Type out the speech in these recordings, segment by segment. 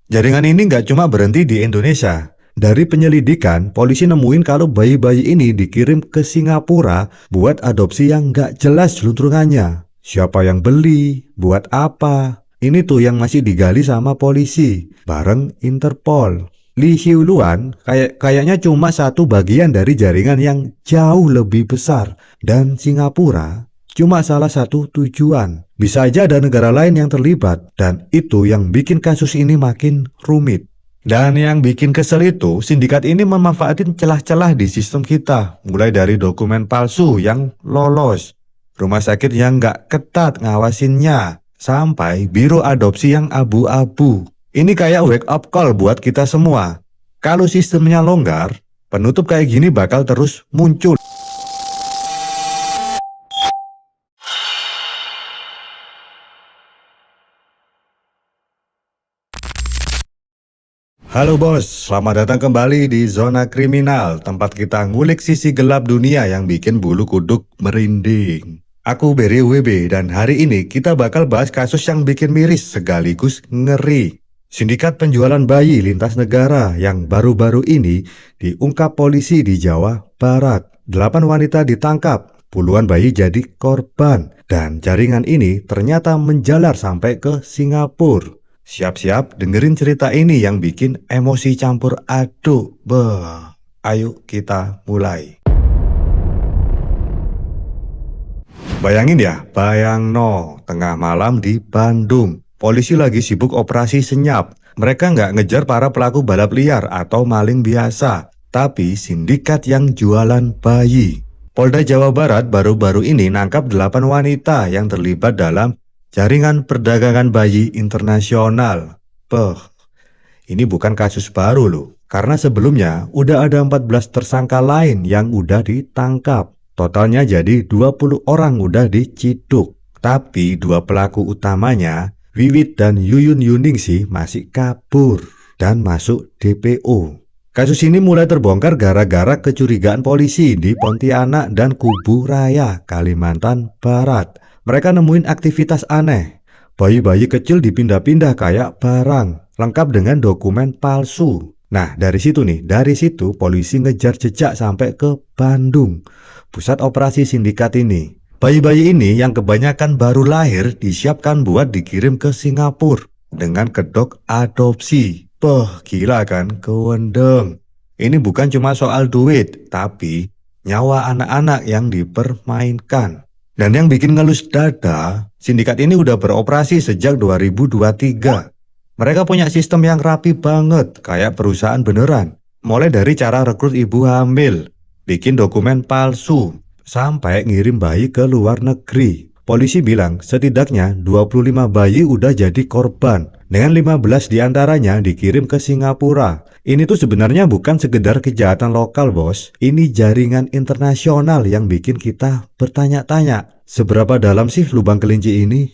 Jaringan ini nggak cuma berhenti di Indonesia. Dari penyelidikan, polisi nemuin kalau bayi-bayi ini dikirim ke Singapura buat adopsi yang nggak jelas juntrungannya. Siapa yang beli, buat apa? Ini tuh yang masih digali sama polisi, bareng Interpol. Lee Hsien Loong kayaknya cuma satu bagian dari jaringan yang jauh lebih besar. Dan Singapura cuma salah satu tujuan. Bisa aja ada negara lain yang terlibat, dan itu yang bikin kasus ini makin rumit. Dan yang bikin kesel itu, sindikat ini memanfaatin celah-celah di sistem kita, mulai dari dokumen palsu yang lolos, rumah sakit yang nggak ketat ngawasinnya, sampai biro adopsi yang abu-abu. Ini kayak wake up call buat kita semua. Kalau sistemnya longgar, penutup kayak gini bakal terus muncul. Halo bos, selamat datang kembali di Zona Kriminal, tempat kita ngulik sisi gelap dunia yang bikin bulu kuduk merinding. Aku Beri WB dan hari ini kita bakal bahas kasus yang bikin miris sekaligus ngeri. Sindikat penjualan bayi lintas negara yang baru-baru ini diungkap polisi di Jawa Barat. 8 wanita ditangkap, puluhan bayi jadi korban, dan jaringan ini ternyata menjalar sampai ke Singapura. Siap-siap dengerin cerita ini yang bikin emosi campur aduk. Ayo kita mulai. Bayangin ya, tengah malam di Bandung. Polisi lagi sibuk operasi senyap. Mereka nggak ngejar para pelaku balap liar atau maling biasa, tapi sindikat yang jualan bayi. Polda Jawa Barat baru-baru ini nangkap 8 wanita yang terlibat dalam jaringan perdagangan bayi internasional. Ini bukan kasus baru loh. Karena sebelumnya udah ada 14 tersangka lain yang udah ditangkap. Totalnya jadi 20 orang udah diciduk. Tapi 2 pelaku utamanya, Wiwit dan Yuyun Yuningsih, masih kabur dan masuk DPO. Kasus ini mulai terbongkar gara-gara kecurigaan polisi di Pontianak dan Kubu Raya, Kalimantan Barat. Mereka nemuin aktivitas aneh. Bayi-bayi kecil dipindah-pindah kayak barang, lengkap dengan dokumen palsu. Nah, dari situ polisi ngejar jejak sampai ke Bandung, pusat operasi sindikat ini. Bayi-bayi ini yang kebanyakan baru lahir disiapkan buat dikirim ke Singapura dengan kedok adopsi. Gila kan, kewendeng. Ini bukan cuma soal duit, tapi nyawa anak-anak yang dipermainkan. Dan yang bikin ngelus dada, sindikat ini udah beroperasi sejak 2023. Mereka punya sistem yang rapi banget, kayak perusahaan beneran. Mulai dari cara rekrut ibu hamil, bikin dokumen palsu, sampai ngirim bayi ke luar negeri. Polisi bilang setidaknya 25 bayi udah jadi korban, dengan 15 diantaranya dikirim ke Singapura. Ini tuh sebenarnya bukan sekedar kejahatan lokal bos, ini jaringan internasional yang bikin kita bertanya-tanya, seberapa dalam sih lubang kelinci ini?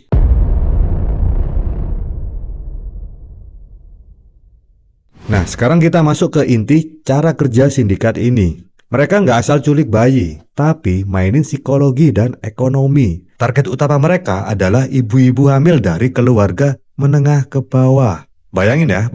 Nah, sekarang kita masuk ke inti cara kerja sindikat ini. Mereka nggak asal culik bayi, tapi mainin psikologi dan ekonomi. Target utama mereka adalah ibu-ibu hamil dari keluarga menengah ke bawah. Bayangin ya,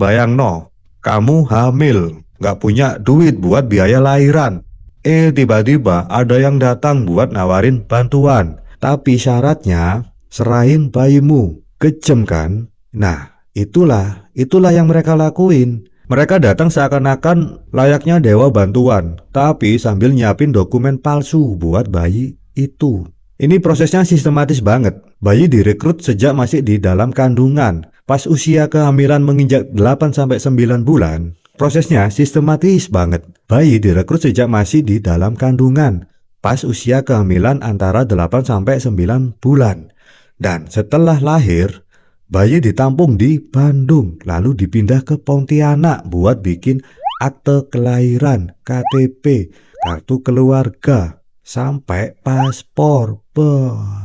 kamu hamil, nggak punya duit buat biaya lahiran. Tiba-tiba ada yang datang buat nawarin bantuan. Tapi syaratnya, serahin bayimu. Kejem kan? Nah, itulah yang mereka lakuin. Mereka datang seakan-akan layaknya dewa bantuan, tapi sambil nyiapin dokumen palsu buat bayi itu. Ini prosesnya sistematis banget. Bayi direkrut sejak masih di dalam kandungan. Pas usia kehamilan menginjak 8-9 bulan, prosesnya sistematis banget. Bayi direkrut sejak masih di dalam kandungan. Pas usia kehamilan antara 8-9 bulan. Dan setelah lahir, bayi ditampung di Bandung, lalu dipindah ke Pontianak buat bikin akte kelahiran, KTP, kartu keluarga, sampai paspor.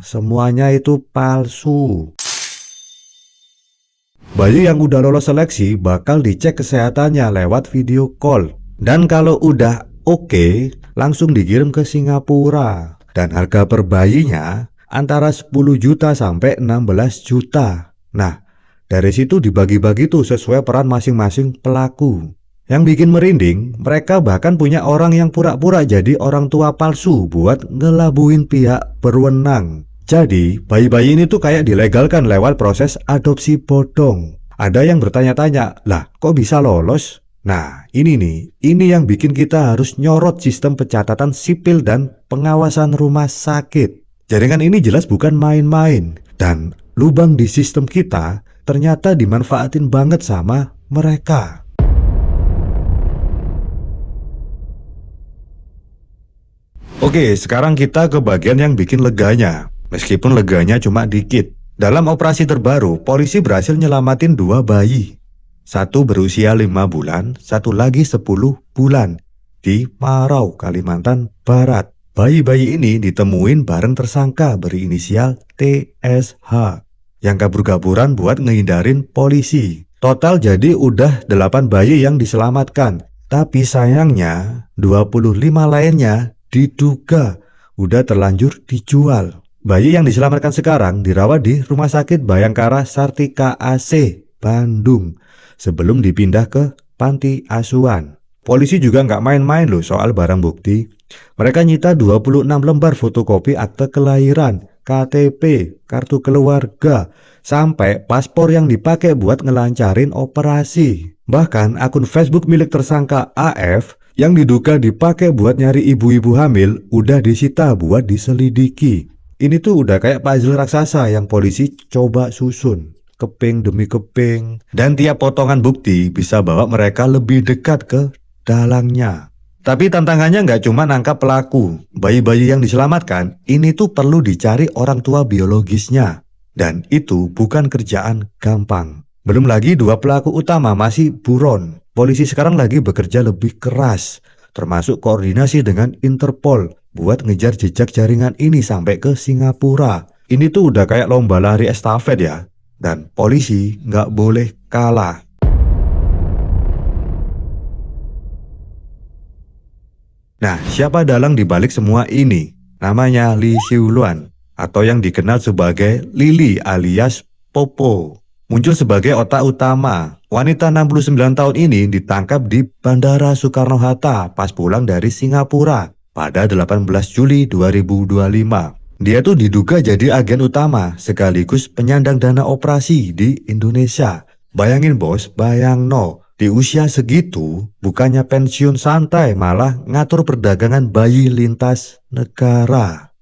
Semuanya itu palsu. Bayi yang udah lolos seleksi bakal dicek kesehatannya lewat video call. Dan kalau udah oke, langsung dikirim ke Singapura. Dan harga per bayinya antara 10 juta sampai 16 juta. Nah, Dari situ dibagi-bagi tuh sesuai peran masing-masing pelaku. Yang bikin merinding, mereka bahkan punya orang yang pura-pura jadi orang tua palsu buat ngelabuin pihak berwenang. Jadi, bayi-bayi ini tuh kayak dilegalkan lewat proses adopsi bodong. Ada yang bertanya-tanya, lah kok bisa lolos? Nah, ini yang bikin kita harus nyorot sistem pencatatan sipil dan pengawasan rumah sakit. Jaringan ini jelas bukan main-main, dan lubang di sistem kita ternyata dimanfaatin banget sama mereka. Oke, sekarang kita ke bagian yang bikin leganya. Meskipun leganya cuma dikit. Dalam operasi terbaru, polisi berhasil nyelamatin 2 bayi. Satu berusia 5 bulan, satu lagi 10 bulan. Di Marau, Kalimantan Barat. Bayi-bayi ini ditemuin bareng tersangka berinisial TSH. Yang kabur-kaburan buat ngehindarin polisi. Total jadi udah 8 bayi yang diselamatkan. Tapi sayangnya 25 lainnya diduga udah terlanjur dijual. Bayi yang diselamatkan sekarang dirawat di Rumah Sakit Bayangkara Sartika AC, Bandung, sebelum dipindah ke panti asuhan. Polisi juga nggak main-main loh soal barang bukti. Mereka nyita 26 lembar fotokopi akte kelahiran, KTP, kartu keluarga, sampai paspor yang dipakai buat ngelancarin operasi. Bahkan akun Facebook milik tersangka AF yang diduga dipakai buat nyari ibu-ibu hamil udah disita buat diselidiki. Ini tuh udah kayak puzzle raksasa yang polisi coba susun, keping demi keping. Dan tiap potongan bukti bisa bawa mereka lebih dekat ke dalangnya. Tapi tantangannya nggak cuma nangkap pelaku. Bayi-bayi yang diselamatkan, ini tuh perlu dicari orang tua biologisnya. Dan itu bukan kerjaan gampang. Belum lagi 2 pelaku utama masih buron. Polisi sekarang lagi bekerja lebih keras, termasuk koordinasi dengan Interpol buat ngejar jejak jaringan ini sampai ke Singapura. Ini tuh udah kayak lomba lari estafet ya. Dan polisi nggak boleh kalah. Nah, siapa dalang dibalik semua ini? Namanya Lee Xiuluan, atau yang dikenal sebagai Lily alias Popo. Muncul sebagai otak utama. Wanita 69 tahun ini ditangkap di Bandara Soekarno-Hatta pas pulang dari Singapura pada 18 Juli 2025. Dia tuh diduga jadi agen utama sekaligus penyandang dana operasi di Indonesia. Bayangin bos, bayangno, di usia segitu bukannya pensiun santai malah ngatur perdagangan bayi lintas negara.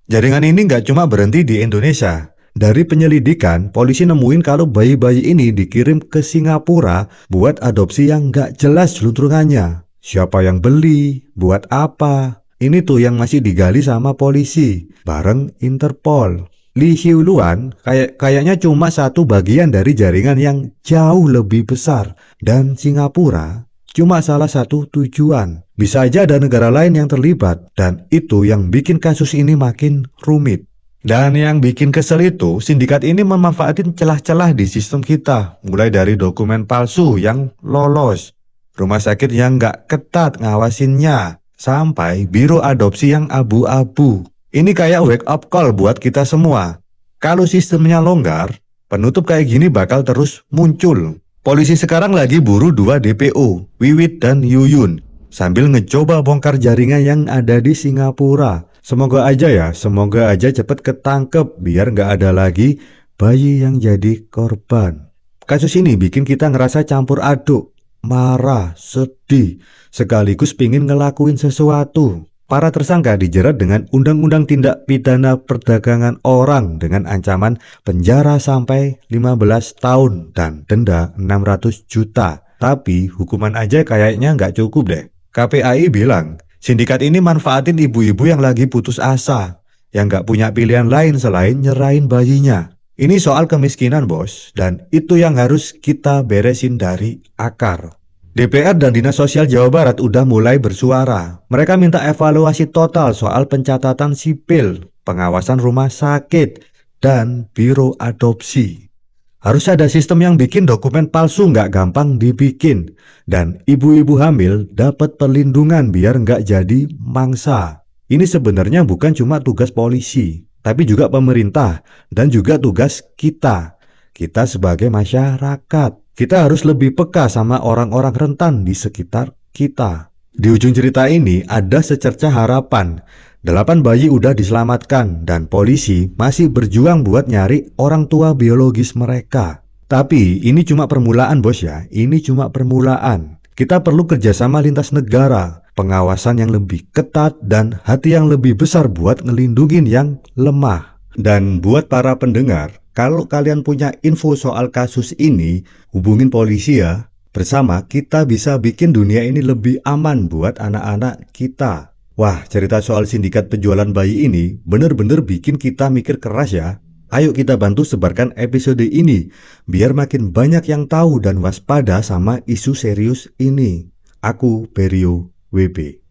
Jaringan ini nggak cuma berhenti di Indonesia. Dari penyelidikan, polisi nemuin kalau bayi-bayi ini dikirim ke Singapura buat adopsi yang nggak jelas jeluntrungannya. Siapa yang beli, buat apa? Ini tuh yang masih digali sama polisi, bareng Interpol. Lee Xiuluan kayaknya cuma satu bagian dari jaringan yang jauh lebih besar. Dan Singapura cuma salah satu tujuan. Bisa aja ada negara lain yang terlibat, dan itu yang bikin kasus ini makin rumit. Dan yang bikin kesel itu, sindikat ini memanfaatin celah-celah di sistem kita. Mulai dari dokumen palsu yang lolos, rumah sakit yang nggak ketat ngawasinnya, sampai biro adopsi yang abu-abu. Ini kayak wake up call buat kita semua. Kalau sistemnya longgar, penutup kayak gini bakal terus muncul. Polisi sekarang lagi buru 2 DPO, Wiwit dan Yuyun, sambil ngecoba bongkar jaringan yang ada di Singapura. Semoga aja cepet ketangkep biar nggak ada lagi bayi yang jadi korban. Kasus ini bikin kita ngerasa campur aduk, marah, sedih, sekaligus pingin ngelakuin sesuatu. Para tersangka dijerat dengan Undang-Undang Tindak Pidana Perdagangan Orang dengan ancaman penjara sampai 15 tahun dan denda 600 juta. Tapi hukuman aja kayaknya nggak cukup deh. KPAI bilang, sindikat ini manfaatin ibu-ibu yang lagi putus asa, yang gak punya pilihan lain selain nyerahin bayinya. Ini soal kemiskinan bos, dan itu yang harus kita beresin dari akar. DPR dan Dinas Sosial Jawa Barat udah mulai bersuara. Mereka minta evaluasi total soal pencatatan sipil, pengawasan rumah sakit, dan biro adopsi. Harus ada sistem yang bikin dokumen palsu nggak gampang dibikin. Dan ibu-ibu hamil dapat perlindungan biar nggak jadi mangsa. Ini sebenarnya bukan cuma tugas polisi, tapi juga pemerintah dan juga tugas kita. kita sebagai masyarakat. Kita harus lebih peka sama orang-orang rentan di sekitar kita. Di ujung cerita ini ada secercah harapan. 8 bayi udah diselamatkan dan polisi masih berjuang buat nyari orang tua biologis mereka. Tapi ini cuma permulaan bos ya, ini cuma permulaan. Kita perlu kerjasama lintas negara, pengawasan yang lebih ketat dan hati yang lebih besar buat ngelindungin yang lemah. Dan buat para pendengar, kalau kalian punya info soal kasus ini, hubungin polisi ya. Bersama kita bisa bikin dunia ini lebih aman buat anak-anak kita. Wah, cerita soal sindikat penjualan bayi ini bener-bener bikin kita mikir keras ya. Ayo kita bantu sebarkan episode ini, biar makin banyak yang tahu dan waspada sama isu serius ini. Aku Berio WB.